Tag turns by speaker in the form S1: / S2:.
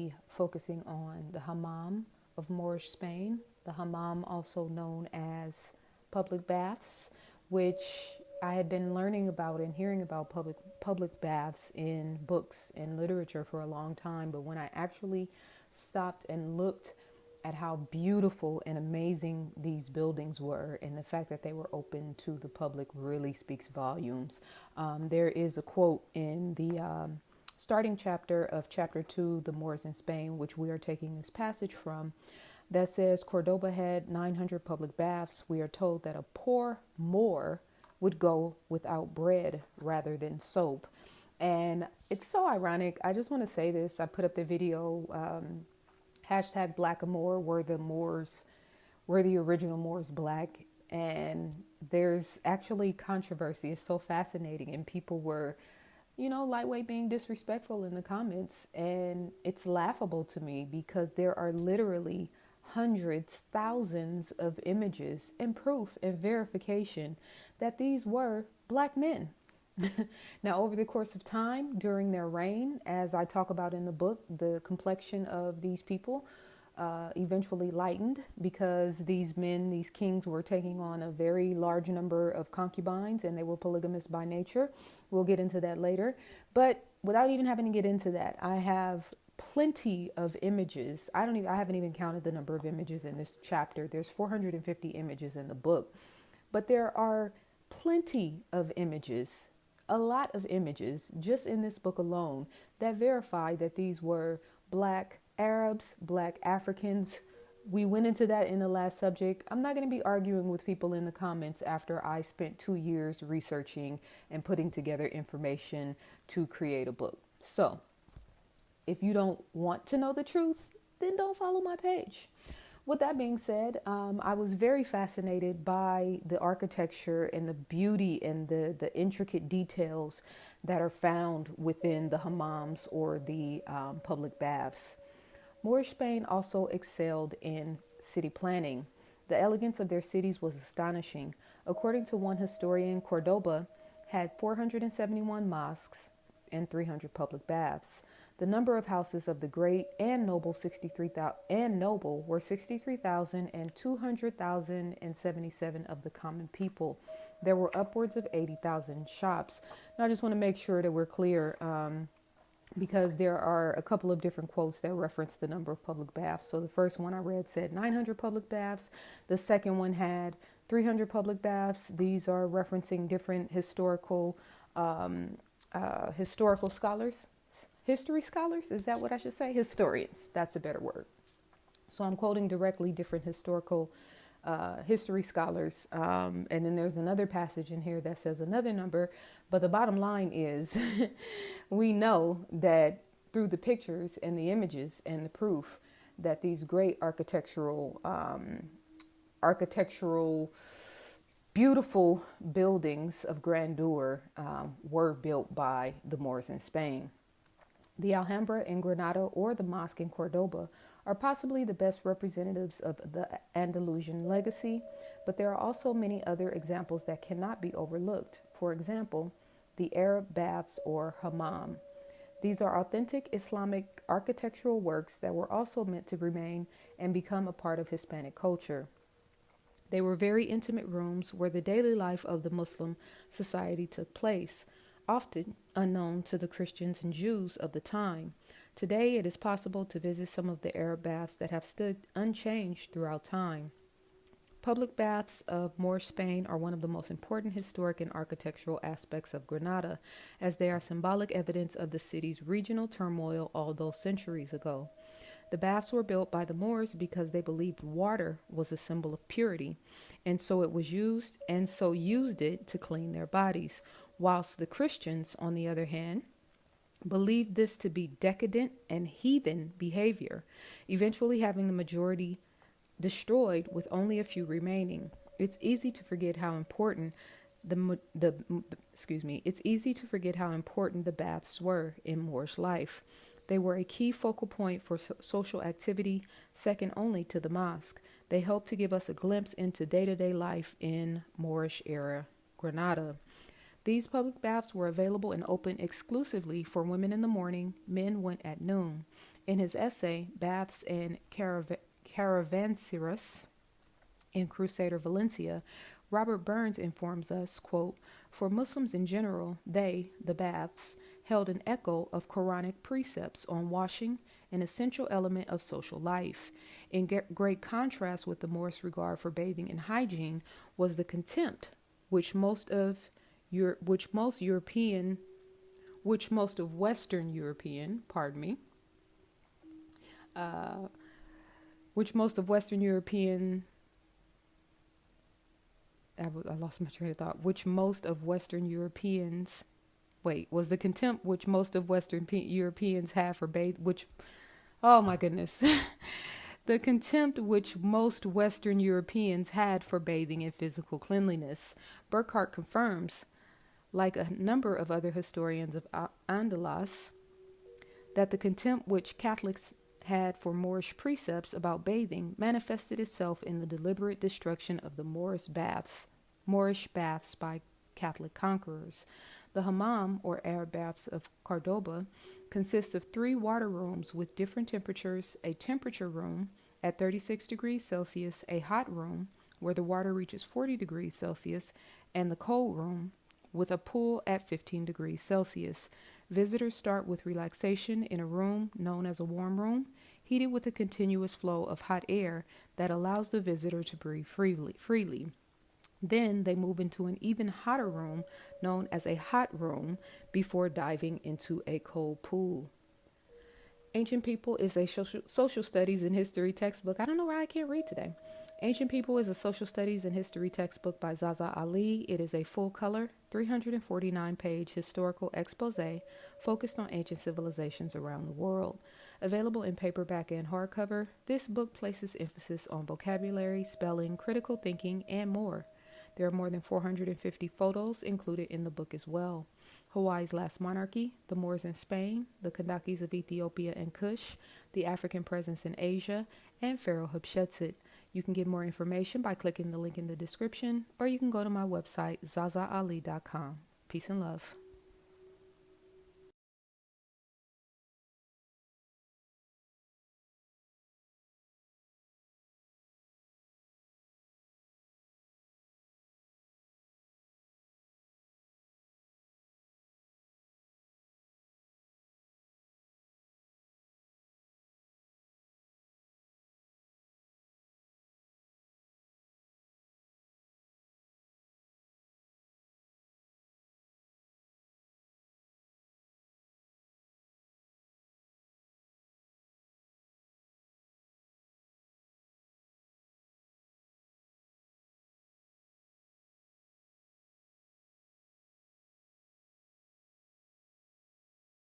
S1: be focusing on the Hammam of Moorish Spain, the Hammam also known as public baths, which I had been learning about and hearing about public baths in books and literature for a long time. But when I actually stopped and looked at how beautiful and amazing these buildings were, and the fact that they were open to the public really speaks volumes. There is a quote in the starting chapter of chapter 2, The Moors in Spain, which we are taking this passage from, that says Cordoba had 900 public baths. We are told that a poor Moor would go without bread rather than soap. And it's so ironic. I just want to say this. I put up the video, hashtag Blackamoor, were the original Moors black? And there's actually controversy. It's so fascinating. And people were, lightweight being disrespectful in the comments. And it's laughable to me because there are literally hundreds, thousands of images and proof and verification that these were black men. Now, over the course of time, during their reign, as I talk about in the book, the complexion of these people eventually lightened because these men, these kings, were taking on a very large number of concubines and they were polygamous by nature. We'll get into that later. But without even having to get into that, I have plenty of images. I haven't even counted the number of images in this chapter. There's 450 images in the book, but there are plenty of images, a lot of images just in this book alone that verify that these were black Arabs, black Africans. We went into that in the last subject. I'm not going to be arguing with people in the comments after I spent 2 years researching and putting together information to create a book. So if you don't want to know the truth, then don't follow my page. With that being said, I was very fascinated by the architecture and the beauty and the intricate details that are found within the hammams or the public baths. Moorish Spain also excelled in city planning. The elegance of their cities was astonishing. According to one historian, Cordoba had 471 mosques and 300 public baths. The number of houses of the great and noble were 63,000 and 200,077 of the common people. There were upwards of 80,000 shops. Now, I just want to make sure that we're clear because there are a couple of different quotes that reference the number of public baths. So the first one I read said 900 public baths. The second one had 300 public baths. These are referencing different historical scholars. History scholars, is that what I should say? Historians, that's a better word. So I'm quoting directly different historical history scholars. And then there's another passage in here that says another number. But the bottom line is we know that through the pictures and the images and the proof that these great architectural, beautiful buildings of grandeur were built by the Moors in Spain. The Alhambra in Granada or the mosque in Cordoba are possibly the best representatives of the Andalusian legacy, but there are also many other examples that cannot be overlooked. For example, the Arab baths or hammam. These are authentic Islamic architectural works that were also meant to remain and become a part of Hispanic culture. They were very intimate rooms where the daily life of the Muslim society took place, often unknown to the Christians and Jews of the time. Today, it is possible to visit some of the Arab baths that have stood unchanged throughout time. Public baths of Moorish Spain are one of the most important historic and architectural aspects of Granada, as they are symbolic evidence of the city's regional turmoil all those centuries ago. The baths were built by the Moors because they believed water was a symbol of purity, and so used it to clean their bodies, whilst the Christians, on the other hand, believed this to be decadent and heathen behavior, eventually having the majority destroyed with only a few remaining. It's easy to forget how important the baths were in Moorish life. They were a key focal point for social activity, second only to the mosque. They helped to give us a glimpse into day-to-day life in Moorish era Granada. These public baths were available and open exclusively for women in the morning. Men went at noon. In his essay, Baths and Caravanserais in Crusader Valencia, Robert Burns informs us, quote, for Muslims in general, they, the baths, held an echo of Quranic precepts on washing, an essential element of social life. In great contrast with the Moorish regard for bathing and hygiene was the contempt which most of Western European, I lost my train of thought. Was the contempt which most of Western Europeans have for bathing, oh my goodness. The contempt which most Western Europeans had for bathing and physical cleanliness. Burckhardt confirms, like a number of other historians of Andalus, that the contempt which Catholics had for Moorish precepts about bathing manifested itself in the deliberate destruction of the Moorish baths by Catholic conquerors. The Hammam, or Arab baths of Cordoba, consists of 3 water rooms with different temperatures: a temperature room at 36 degrees Celsius, a hot room where the water reaches 40 degrees Celsius, and the cold room with a pool at 15 degrees Celsius. Visitors start with relaxation in a room known as a warm room, heated with a continuous flow of hot air that allows the visitor to breathe freely. Then they move into an even hotter room known as a hot room before diving into a cold pool. Ancient People is a social studies and history textbook. I don't know why I can't read today. Ancient People is a social studies and history textbook by ZaZa Ali. It is a full-color, 349-page historical expose focused on ancient civilizations around the world. Available in paperback and hardcover, this book places emphasis on vocabulary, spelling, critical thinking, and more. There are more than 450 photos included in the book as well. Hawaii's last monarchy, the Moors in Spain, the Kandakis of Ethiopia and Kush, the African presence in Asia, and Pharaoh Hatshepsut. You can get more information by clicking the link in the description, or you can go to my website, zazaali.com. Peace and love.